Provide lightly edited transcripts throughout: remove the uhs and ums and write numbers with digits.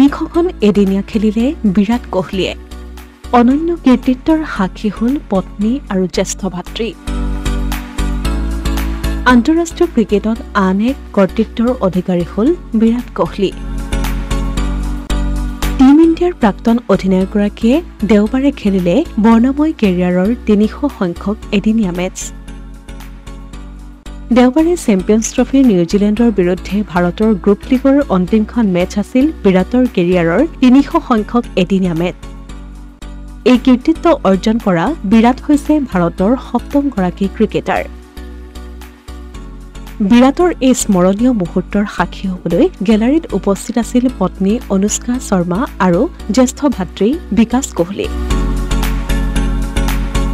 300খন এদিনীয়া খেলিলে বিৰাট কোহলীয়ে অনন্য কীৰ্তিত্বৰ সাক্ষী হ'ল পত্নী আৰু জ্যেষ্ঠ ভাতৃ আন্তঃৰাষ্ট্ৰীয় ক্ৰিকেটত আন এক কৰ্তৃত্বৰ অধিকাৰী হ'ল বিৰাট কোহলী টিম ইণ্ডিয়াৰ প্ৰাক্তন অধিনায়কগৰাকীয়ে দেওবাৰে খেলিলে বৰ্ণময় কেৰিয়াৰৰ 300 সংখ্যক এদিনীয়া মেচ দেওবাৰে চেম্পিয়ন্স ট্ৰফিৰ নিউজিলেণ্ডৰ বিৰুদ্ধে ভাৰতৰ গ্ৰুপ লীগৰ অন্তিমখন মেচ আছিল বিৰাটৰ কেৰিয়াৰৰ 300 সংখ্যক এদিনীয়া মেচ এই কীৰ্তিত্ব অৰ্জন কৰা বিৰাট হৈছে ভাৰতৰ সপ্তমগৰাকী ক্ৰিকেটাৰ বিৰাটৰ এই স্মৰণীয় মুহূৰ্তৰ সাক্ষী হ'বলৈ গেলাৰীত উপস্থিত আছিল পত্নী অনুষ্কা শৰ্মা আৰু জ্যেষ্ঠ ভাতৃ বিকাশ কোহলী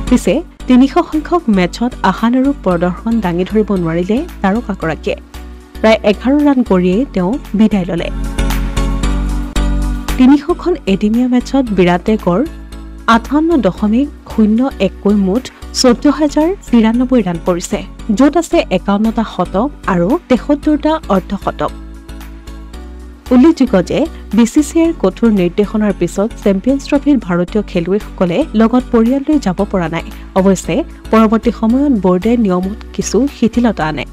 পিছে 300 সংখ্যক মেচত আশানুৰূপ প্ৰদৰ্শন দাঙি ধৰিব নোৱাৰিলে তাৰকাগৰাকীয়ে প্ৰায় 11 ৰান কৰিয়েই তেওঁ বিদায় ল'লে 300খন এদিনীয়া মেচত বিৰাটে গড় 58.01 মুঠ 14,093 ৰান কৰিছে য'ত আছে 51টা শতক আৰু 73টা অৰ্ধশতক উল্লেখযোগ্য যে বিচিচিআইৰ কঠোৰ নিৰ্দেশনাৰ পিছত চেম্পিয়ন্স ট্ৰফিৰ ভাৰতীয় খেলুৱৈসকলে লগত পৰিয়াল লৈ যাব পৰা নাই অৱশ্যে পৰৱৰ্তী সময়ত বোৰ্ডে নিয়মত কিছু শিথিলতা আনে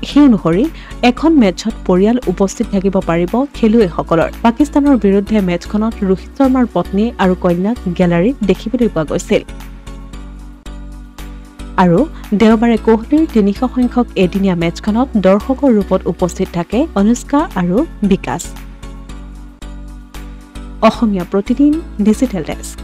সেই অনুসৰি এখন মেচত পৰিয়াল উপস্থিত থাকিব পাৰিব খেলুৱৈসকলৰ পাকিস্তানৰ বিৰুদ্ধে মেচখনত ৰোহিত শৰ্মাৰ পত্নী আৰু কন্যাক গেলাৰীত দেখিবলৈ পোৱা গৈছিল আৰু দেওবাৰে কোহলীৰ 300 সংখ্যক এদিনীয়া মেচখনত দৰ্শকৰ ৰূপত উপস্থিত থাকে অনুষ্কা আৰু বিকাশ অসমীয়া প্ৰতিদিন ডিজিটেল ডেস্ক